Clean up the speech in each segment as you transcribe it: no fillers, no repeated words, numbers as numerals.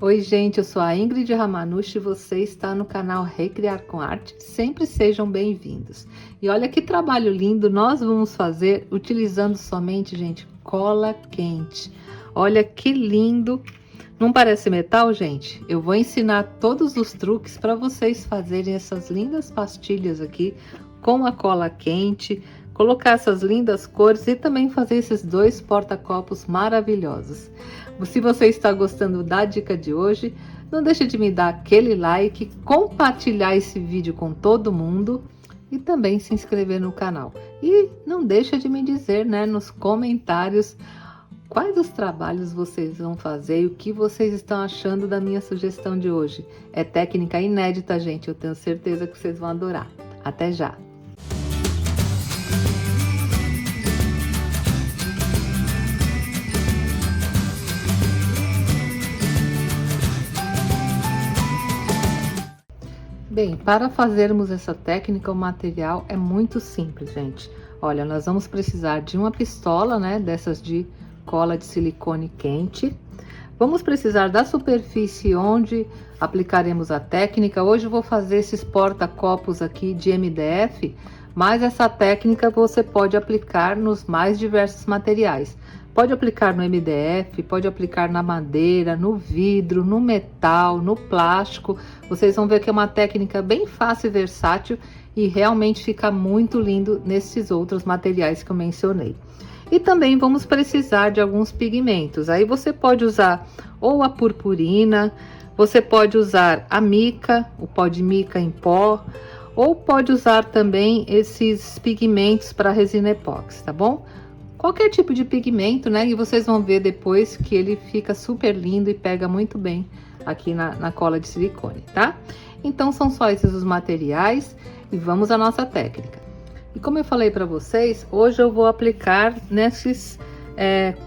Oi gente, eu sou a Ingrid Ramanushi e você está no canal Recriar com Arte. Sempre sejam bem-vindos. E olha que trabalho lindo nós vamos fazer utilizando somente, gente, cola quente. Olha que lindo! Não parece metal, gente? Eu vou ensinar todos os truques para vocês fazerem essas lindas pastilhas aqui com a cola quente, colocar essas lindas cores e também fazer esses dois porta-copos maravilhosos. Se você está gostando da dica de hoje, não deixe de me dar aquele like, compartilhar esse vídeo com todo mundo e também se inscrever no canal. E não deixa de me dizer, né, nos comentários quais os trabalhos vocês vão fazer e o que vocês estão achando da minha sugestão de hoje. É técnica inédita, gente, eu tenho certeza que vocês vão adorar. Até já! Bem, para fazermos essa técnica, o material é muito simples, gente. Olha, nós vamos precisar de uma pistola, né, dessas de cola de silicone quente. Vamos precisar da superfície onde aplicaremos a técnica. Hoje eu vou fazer esses porta-copos aqui de MDF, mas essa técnica você pode aplicar nos mais diversos materiais. Pode aplicar no MDF, pode aplicar na madeira, no vidro, no metal, no plástico. Vocês vão ver que é uma técnica bem fácil e versátil e realmente fica muito lindo nesses outros materiais que eu mencionei. E também vamos precisar de alguns pigmentos. Aí você pode usar ou a purpurina, você pode usar a mica, o pó de mica em pó, ou pode usar também esses pigmentos para resina epóxi, tá bom? Qualquer tipo de pigmento, né? E vocês vão ver depois que ele fica super lindo e pega muito bem aqui na cola de silicone, tá? Então são só esses os materiais e vamos à nossa técnica. E como eu falei para vocês, hoje eu vou aplicar nesses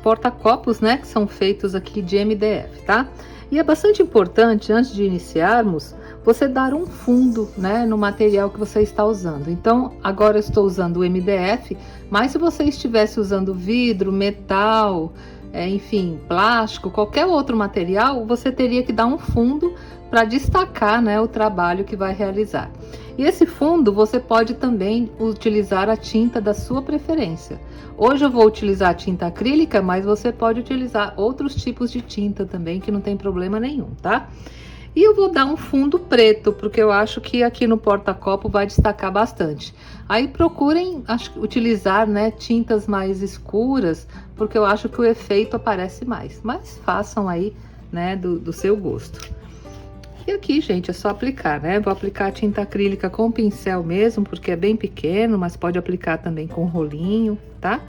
porta-copos, né? Que são feitos aqui de MDF, tá? E é bastante importante, antes de iniciarmos, você dar um fundo, né, no material que você está usando. Então, agora eu estou usando o MDF, mas se você estivesse usando vidro, metal, enfim, plástico, qualquer outro material, você teria que dar um fundo para destacar, né, o trabalho que vai realizar. E esse fundo você pode também utilizar a tinta da sua preferência. Hoje eu vou utilizar a tinta acrílica, mas você pode utilizar outros tipos de tinta também, que não tem problema nenhum, tá? E eu vou dar um fundo preto, porque eu acho que aqui no porta-copo vai destacar bastante. Aí procurem utilizar, né, tintas mais escuras, porque eu acho que o efeito aparece mais. Mas façam aí, né, do seu gosto. E aqui, gente, é só aplicar, né? Vou aplicar a tinta acrílica com pincel mesmo, porque é bem pequeno, mas pode aplicar também com rolinho, tá?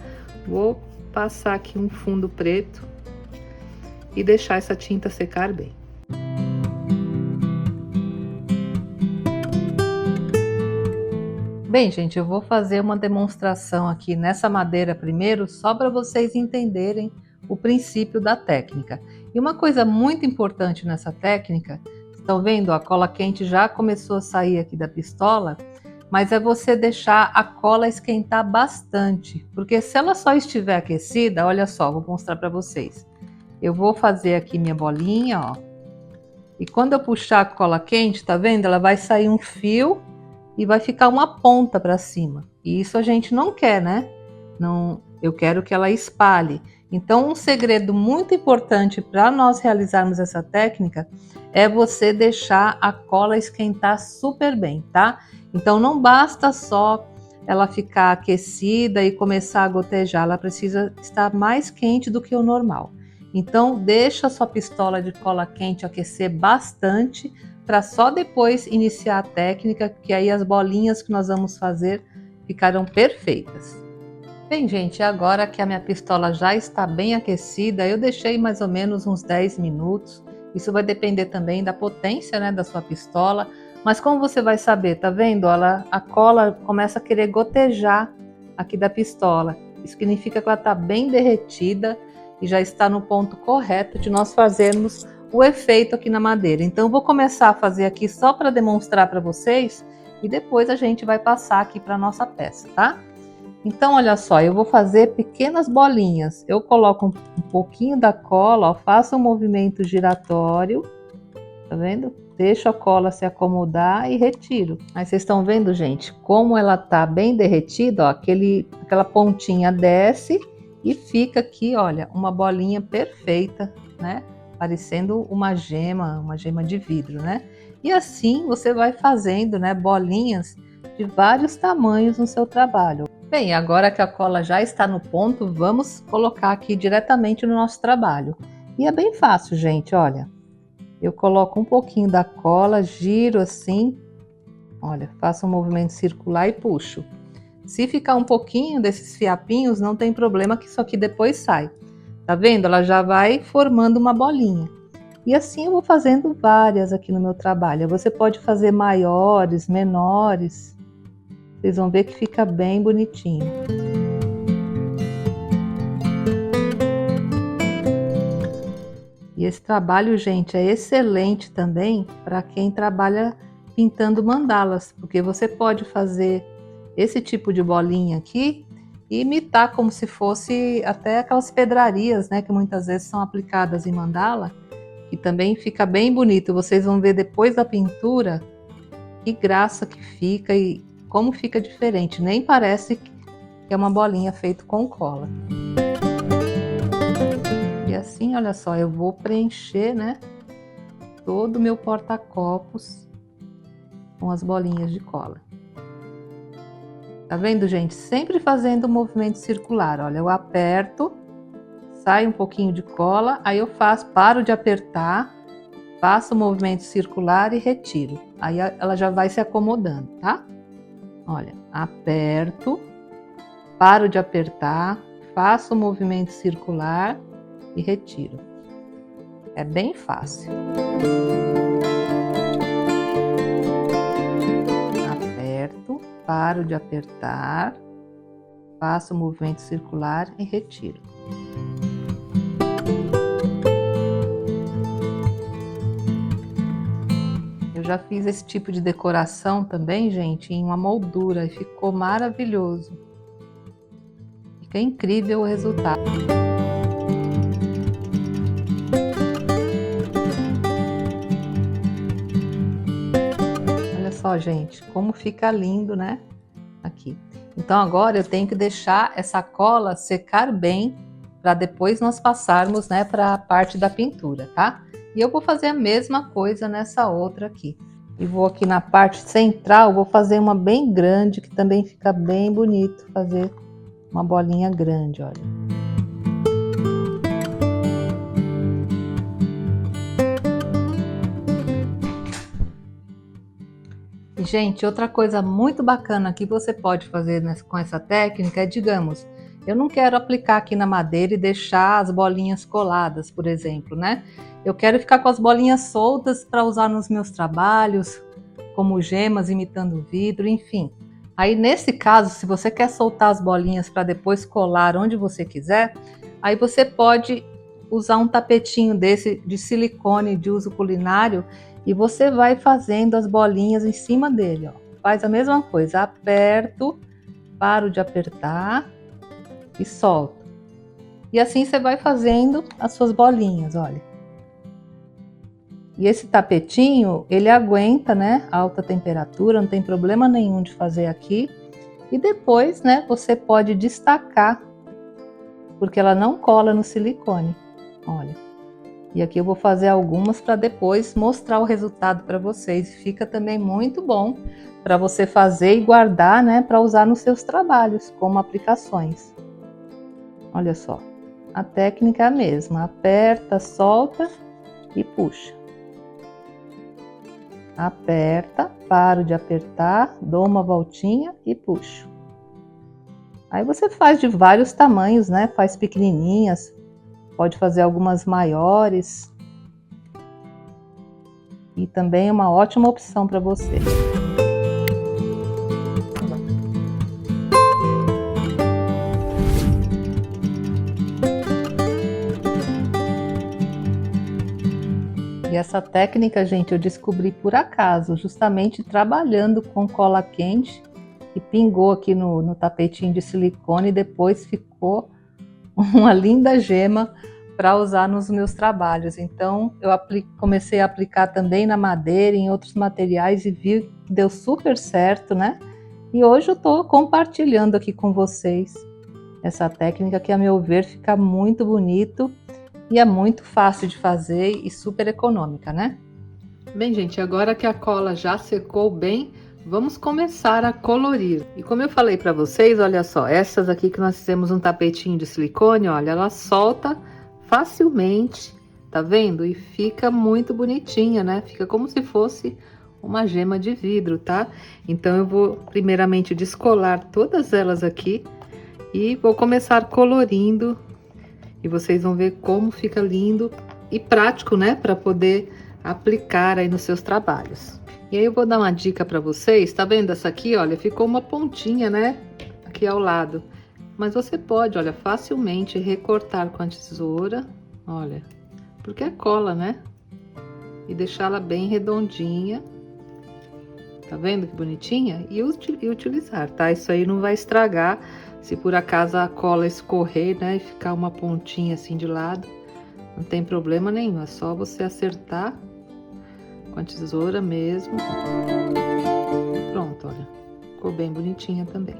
Vou passar aqui um fundo preto e deixar essa tinta secar bem. Bem, gente, eu vou fazer uma demonstração aqui nessa madeira primeiro, só para vocês entenderem o princípio da técnica. E uma coisa muito importante nessa técnica, estão vendo? A cola quente já começou a sair aqui da pistola, mas é você deixar a cola esquentar bastante, porque se ela só estiver aquecida, olha só, vou mostrar para vocês. Eu vou fazer aqui minha bolinha, ó, e quando eu puxar a cola quente, tá vendo? Ela vai sair um fio e vai ficar uma ponta para cima. E isso a gente não quer, né? Não, eu quero que ela espalhe. Então, um segredo muito importante para nós realizarmos essa técnica é você deixar a cola esquentar super bem, tá? Então, não basta só ela ficar aquecida e começar a gotejar, ela precisa estar mais quente do que o normal. Então, deixa a sua pistola de cola quente aquecer bastante, para só depois iniciar a técnica, que aí as bolinhas que nós vamos fazer ficarão perfeitas. Bem, gente, agora que a minha pistola já está bem aquecida, eu deixei mais ou menos uns 10 minutos. Isso vai depender também da potência, né, da sua pistola. Mas como você vai saber, tá vendo? A cola começa a querer gotejar aqui da pistola. Isso significa que ela está bem derretida e já está no ponto correto de nós fazermos o efeito aqui na madeira. Então, eu vou começar a fazer aqui só para demonstrar para vocês e depois a gente vai passar aqui para nossa peça, tá? Então, olha só, eu vou fazer pequenas bolinhas. Eu coloco um pouquinho da cola, ó, faço um movimento giratório, tá vendo? Deixo a cola se acomodar e retiro. Aí vocês estão vendo, gente, como ela tá bem derretida, ó, aquela pontinha desce e fica aqui, olha, uma bolinha perfeita, né? Parecendo uma gema de vidro, né? E assim você vai fazendo, né, bolinhas de vários tamanhos no seu trabalho. Bem, agora que a cola já está no ponto, vamos colocar aqui diretamente no nosso trabalho. E é bem fácil, gente, olha. Eu coloco um pouquinho da cola, giro assim, olha, faço um movimento circular e puxo. Se ficar um pouquinho desses fiapinhos, não tem problema que isso aqui depois sai. Tá vendo? Ela já vai formando uma bolinha. E assim eu vou fazendo várias aqui no meu trabalho. Você pode fazer maiores, menores. Vocês vão ver que fica bem bonitinho. E esse trabalho, gente, é excelente também para quem trabalha pintando mandalas, porque você pode fazer esse tipo de bolinha aqui e imitar como se fosse até aquelas pedrarias, né, que muitas vezes são aplicadas em mandala, que também fica bem bonito. Vocês vão ver depois da pintura que graça que fica e como fica diferente, nem parece que é uma bolinha feita com cola. E assim, olha só, eu vou preencher, né, todo o meu porta-copos com as bolinhas de cola. Tá vendo, gente? Sempre fazendo um movimento circular. Olha, eu aperto, sai um pouquinho de cola, aí eu paro de apertar, faço o movimento circular e retiro. Aí ela já vai se acomodando, tá? Olha, aperto, paro de apertar, faço o movimento circular e retiro. É bem fácil. Aperto, paro de apertar, faço o movimento circular e retiro. Eu já fiz esse tipo de decoração também, gente, em uma moldura e ficou maravilhoso. Fica incrível o resultado. Olha só, gente, como fica lindo, né? Aqui. Então agora eu tenho que deixar essa cola secar bem para depois nós passarmos, né, para a parte da pintura, tá? E eu vou fazer a mesma coisa nessa outra aqui. E vou aqui na parte central, vou fazer uma bem grande, que também fica bem bonito fazer uma bolinha grande, olha. E, gente, outra coisa muito bacana que você pode fazer com essa técnica é, digamos, eu não quero aplicar aqui na madeira e deixar as bolinhas coladas, por exemplo, né? Eu quero ficar com as bolinhas soltas para usar nos meus trabalhos, como gemas imitando vidro, enfim. Aí, nesse caso, se você quer soltar as bolinhas para depois colar onde você quiser, aí você pode usar um tapetinho desse de silicone de uso culinário e você vai fazendo as bolinhas em cima dele, ó. Faz a mesma coisa, aperto, paro de apertar e solto. E assim você vai fazendo as suas bolinhas, olha. E esse tapetinho, ele aguenta, né, alta temperatura, não tem problema nenhum de fazer aqui. E depois, né, você pode destacar, porque ela não cola no silicone, olha. E aqui eu vou fazer algumas para depois mostrar o resultado para vocês. Fica também muito bom para você fazer e guardar, né, para usar nos seus trabalhos, como aplicações. Olha só, a técnica é a mesma, aperta, solta e puxa. Aperta, paro de apertar, dou uma voltinha e puxo. Aí você faz de vários tamanhos, né? Faz pequenininhas, pode fazer algumas maiores. E também é uma ótima opção para você. E essa técnica, gente, eu descobri por acaso, justamente trabalhando com cola quente e pingou aqui no tapetinho de silicone e depois ficou uma linda gema para usar nos meus trabalhos. Então eu comecei a aplicar também na madeira, em outros materiais e vi que deu super certo, né? E hoje eu estou compartilhando aqui com vocês essa técnica que, a meu ver, fica muito bonito e é muito fácil de fazer e super econômica, né? Bem, gente, agora que a cola já secou bem, vamos começar a colorir. E como eu falei para vocês, olha só, essas aqui que nós fizemos um tapetinho de silicone, olha, ela solta facilmente, tá vendo? E fica muito bonitinha, né? Fica como se fosse uma gema de vidro, tá? Então eu vou primeiramente descolar todas elas aqui e vou começar colorindo. E vocês vão ver como fica lindo e prático, né? Para poder aplicar aí nos seus trabalhos. E aí eu vou dar uma dica para vocês, tá vendo essa aqui, olha, ficou uma pontinha, né, aqui ao lado. Mas você pode, olha, facilmente recortar com a tesoura, olha, porque é cola, né? E deixá-la bem redondinha. Tá vendo que bonitinha? E utilizar, tá? Isso aí não vai estragar se por acaso a cola escorrer, né, e ficar uma pontinha assim de lado. Não tem problema nenhum, é só você acertar com a tesoura mesmo. Pronto, olha, ficou bem bonitinha também,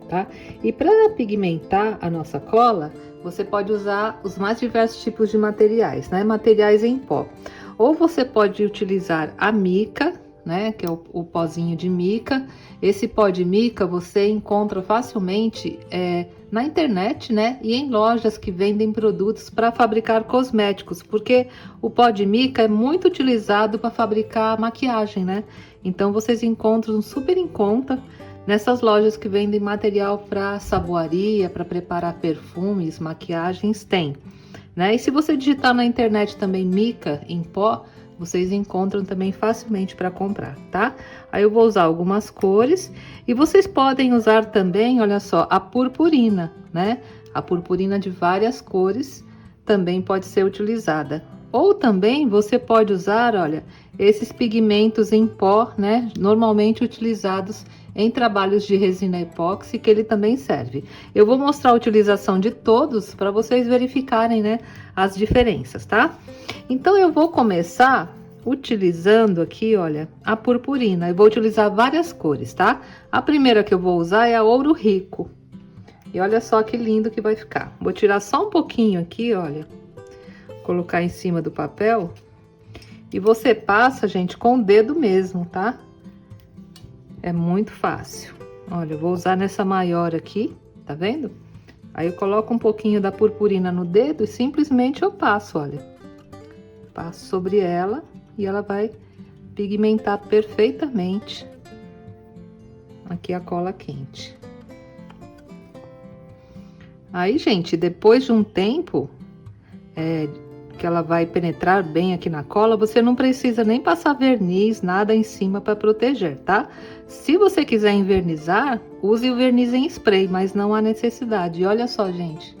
tá? E para pigmentar a nossa cola, você pode usar os mais diversos tipos de materiais, né? Materiais em pó. Ou você pode utilizar a mica, né? Que é o pozinho de mica. Esse pó de mica você encontra facilmente na internet, né? E em lojas que vendem produtos para fabricar cosméticos, porque o pó de mica é muito utilizado para fabricar maquiagem, né? Então vocês encontram super em conta nessas lojas que vendem material para saboaria, para preparar perfumes, maquiagens, tem, né? E se você digitar na internet também mica em pó, vocês encontram também facilmente para comprar, tá? Aí eu vou usar algumas cores e vocês podem usar também, olha só, a purpurina, né? A purpurina de várias cores também pode ser utilizada. Ou também você pode usar, olha, esses pigmentos em pó, né? Normalmente utilizados em trabalhos de resina epóxi, que ele também serve. Eu vou mostrar a utilização de todos para vocês verificarem, né, as diferenças, tá? Então eu vou começar utilizando aqui, olha, a purpurina. Eu vou utilizar várias cores, tá? A primeira que eu vou usar é a ouro rico. E olha só que lindo que vai ficar. Vou tirar só um pouquinho aqui, olha, colocar em cima do papel. E você passa, gente, com o dedo mesmo, tá? É muito fácil. Olha, eu vou usar nessa maior aqui, tá vendo? Aí eu coloco um pouquinho da purpurina no dedo e simplesmente eu passo, olha. Passo sobre ela e ela vai pigmentar perfeitamente aqui a cola quente. Aí, gente, depois de um tempo que ela vai penetrar bem aqui na cola, você não precisa nem passar verniz, nada em cima para proteger, tá? Se você quiser envernizar, use o verniz em spray, mas não há necessidade. E olha só, gente,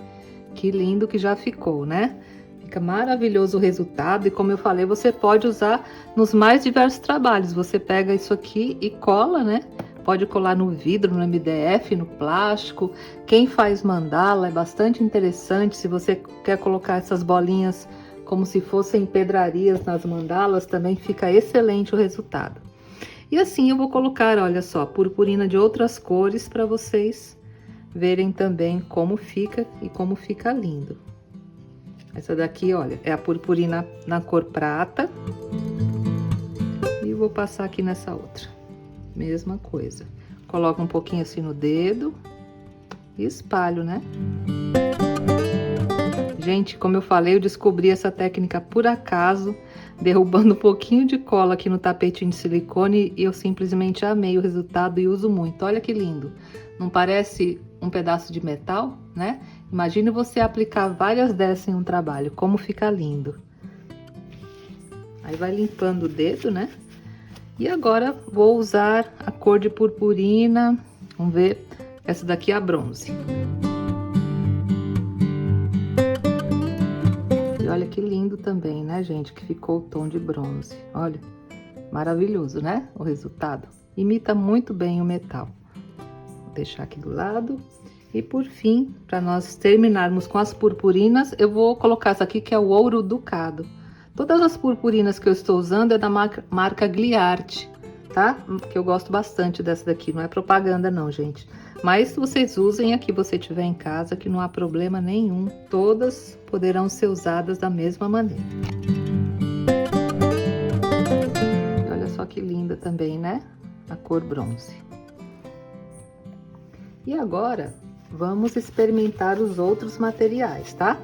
que lindo que já ficou, né? Fica maravilhoso o resultado e, como eu falei, você pode usar nos mais diversos trabalhos. Você pega isso aqui e cola, né? Pode colar no vidro, no MDF, no plástico. Quem faz mandala é bastante interessante. Se você quer colocar essas bolinhas como se fossem pedrarias nas mandalas, também fica excelente o resultado. E assim eu vou colocar, olha só, purpurina de outras cores para vocês verem também como fica e como fica lindo. Essa daqui, olha, é a purpurina na cor prata. E eu vou passar aqui nessa outra. Mesma coisa. Coloco um pouquinho assim no dedo e espalho, né? Gente, como eu falei, eu descobri essa técnica por acaso, derrubando um pouquinho de cola aqui no tapetinho de silicone e eu simplesmente amei o resultado e uso muito. Olha que lindo. Não parece um pedaço de metal, né? Imagine você aplicar várias dessas em um trabalho, como fica lindo. Aí vai limpando o dedo, né? E agora vou usar a cor de purpurina. Vamos ver, essa daqui é a bronze. E olha que lindo também, né, gente? Que ficou o tom de bronze. Olha, maravilhoso, né? O resultado. Imita muito bem o metal. deixar aqui do lado. E por fim, para nós terminarmos com as purpurinas, eu vou colocar essa aqui que é o ouro ducado. Todas as purpurinas que eu estou usando é da marca Gliarte, tá? Que eu gosto bastante dessa daqui, não é propaganda não, gente. Mas vocês usem a que você tiver em casa, que não há problema nenhum. Todas poderão ser usadas da mesma maneira. Olha só que linda também, né? A cor bronze. E agora, vamos experimentar os outros materiais, tá?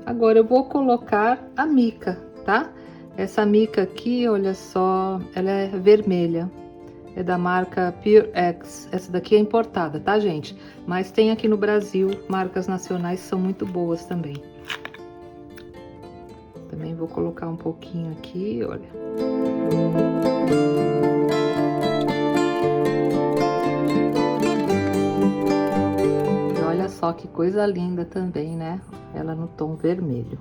Agora eu vou colocar a mica, tá? Essa mica aqui, olha só, ela é vermelha. É da marca Pure X. Essa daqui é importada, tá, gente? Mas tem aqui no Brasil, marcas nacionais que são muito boas também. Também vou colocar um pouquinho aqui, olha. E olha só que coisa linda também, né? Ela no tom vermelho.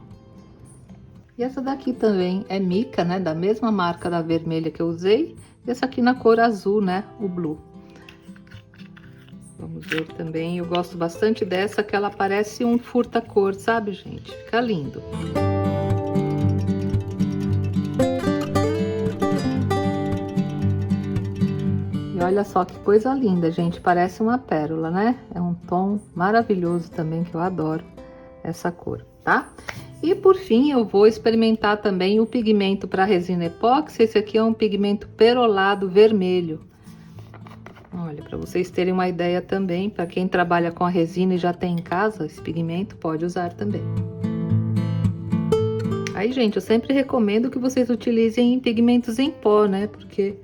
E essa daqui também é mica, né? Da mesma marca da vermelha que eu usei. E essa aqui na cor azul, né? O blue. Vamos ver também. Eu gosto bastante dessa, que ela parece um furta-cor, sabe, gente? Fica lindo. E olha só que coisa linda, gente. Parece uma pérola, né? É um tom maravilhoso também, que eu adoro essa cor, tá? E por fim, eu vou experimentar também o pigmento para resina epóxi. Esse aqui é um pigmento perolado vermelho. Olha, para vocês terem uma ideia também, para quem trabalha com a resina e já tem em casa, esse pigmento pode usar também. Aí, gente, eu sempre recomendo que vocês utilizem pigmentos em pó, né? Porque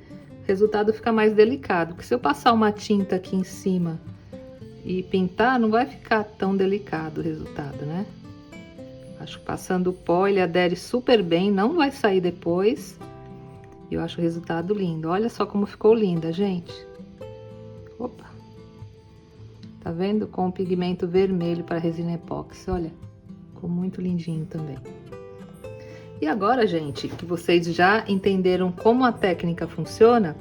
o resultado fica mais delicado. Porque se eu passar uma tinta aqui em cima e pintar, não vai ficar tão delicado o resultado, né? Acho que passando o pó, ele adere super bem, não vai sair depois. E eu acho o resultado lindo. Olha só como ficou linda, gente. Opa! Tá vendo? Com o pigmento vermelho para resina epóxi, olha. Ficou muito lindinho também. E agora, gente, que vocês já entenderam como a técnica funciona,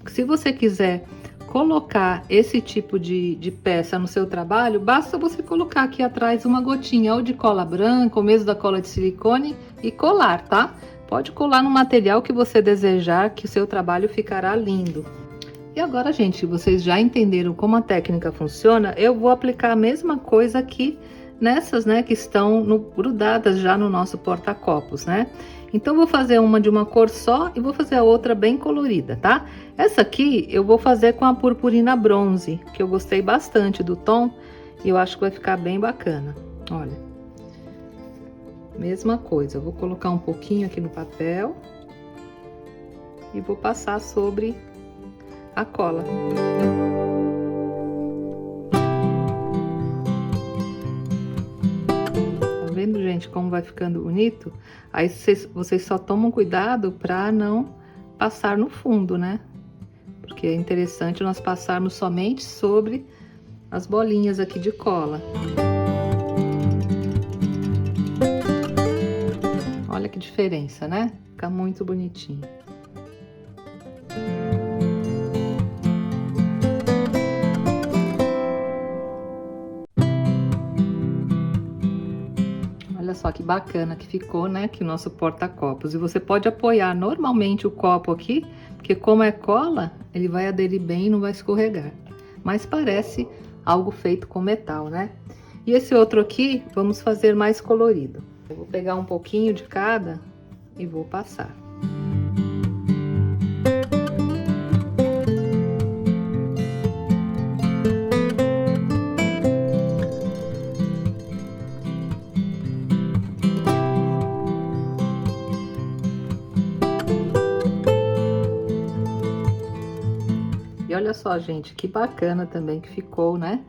se você quiser colocar esse tipo de peça no seu trabalho, basta você colocar aqui atrás uma gotinha ou de cola branca, ou mesmo da cola de silicone e colar, tá? Pode colar no material que você desejar, que o seu trabalho ficará lindo. E agora, gente, vocês já entenderam como a técnica funciona, eu vou aplicar a mesma coisa aqui nessas, né, que estão grudadas já no nosso porta-copos, né? Então, vou fazer uma de uma cor só e vou fazer a outra bem colorida, tá? Essa aqui eu vou fazer com a purpurina bronze, que eu gostei bastante do tom e eu acho que vai ficar bem bacana. Olha, mesma coisa, eu vou colocar um pouquinho aqui no papel e vou passar sobre a cola. Vendo, gente, como vai ficando bonito? Aí vocês só tomam cuidado para não passar no fundo, né? Porque é interessante nós passarmos somente sobre as bolinhas aqui de cola. Olha que diferença, né? Fica muito bonitinho. Olha só que bacana que ficou, né? Que o nosso porta-copos. E você pode apoiar normalmente o copo aqui, porque como é cola, ele vai aderir bem e não vai escorregar. Mas parece algo feito com metal, né? E esse outro aqui, vamos fazer mais colorido. Eu vou pegar um pouquinho de cada e vou passar. E olha só, gente, que bacana também que ficou, né?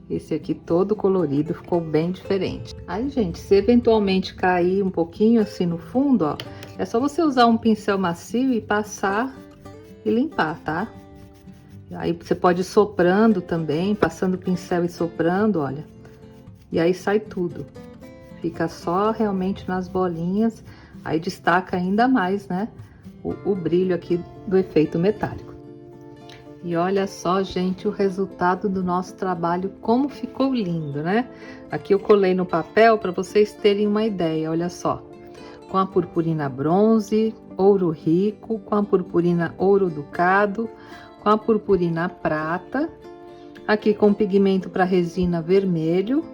Esse aqui todo colorido, ficou bem diferente. Aí, gente, se eventualmente cair um pouquinho assim no fundo, ó, é só você usar um pincel macio e passar e limpar, tá? Aí você pode ir soprando também, passando o pincel e soprando, olha. E aí sai tudo. Fica só realmente nas bolinhas, aí destaca ainda mais, né? o brilho aqui do efeito metálico. E olha só, gente, o resultado do nosso trabalho, como ficou lindo, né? Aqui eu colei no papel para vocês terem uma ideia, olha só. Com a purpurina bronze, ouro rico, com a purpurina ouro ducado, com a purpurina prata, aqui com pigmento para resina vermelho,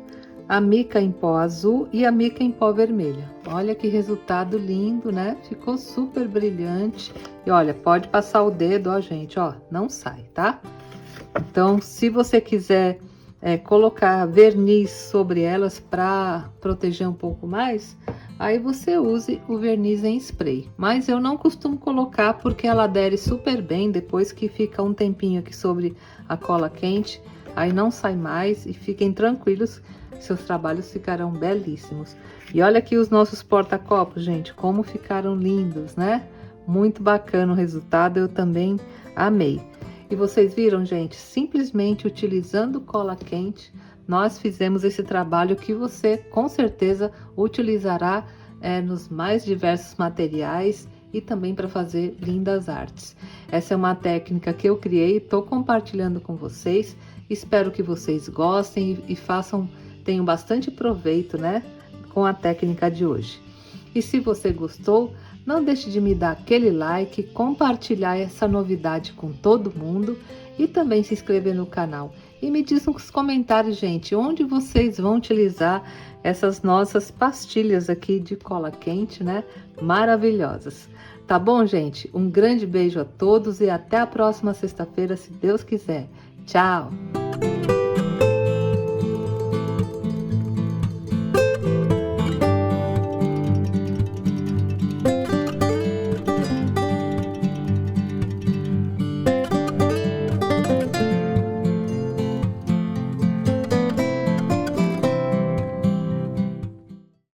a mica em pó azul e a mica em pó vermelha. Olha que resultado lindo, né? Ficou super brilhante. E olha, pode passar o dedo, ó, gente, ó, não sai, tá? Então, se você quiser colocar verniz sobre elas para proteger um pouco mais, aí você use o verniz em spray. Mas eu não costumo colocar porque ela adere super bem depois que fica um tempinho aqui sobre a cola quente. Aí não sai mais e fiquem tranquilos, seus trabalhos ficarão belíssimos. E olha aqui os nossos porta-copos, gente, como ficaram lindos, né? Muito bacana o resultado, eu também amei. E vocês viram, gente, simplesmente utilizando cola quente, nós fizemos esse trabalho que você com certeza utilizará nos mais diversos materiais e também para fazer lindas artes. Essa é uma técnica que eu criei, estou compartilhando com vocês. Espero que vocês gostem e tenham bastante proveito, né, com a técnica de hoje. E se você gostou, não deixe de me dar aquele like, compartilhar essa novidade com todo mundo e também se inscrever no canal. E me diz nos comentários, gente, onde vocês vão utilizar essas nossas pastilhas aqui de cola quente, né? Maravilhosas. Tá bom, gente? Um grande beijo a todos e até a próxima sexta-feira, se Deus quiser. Tchau!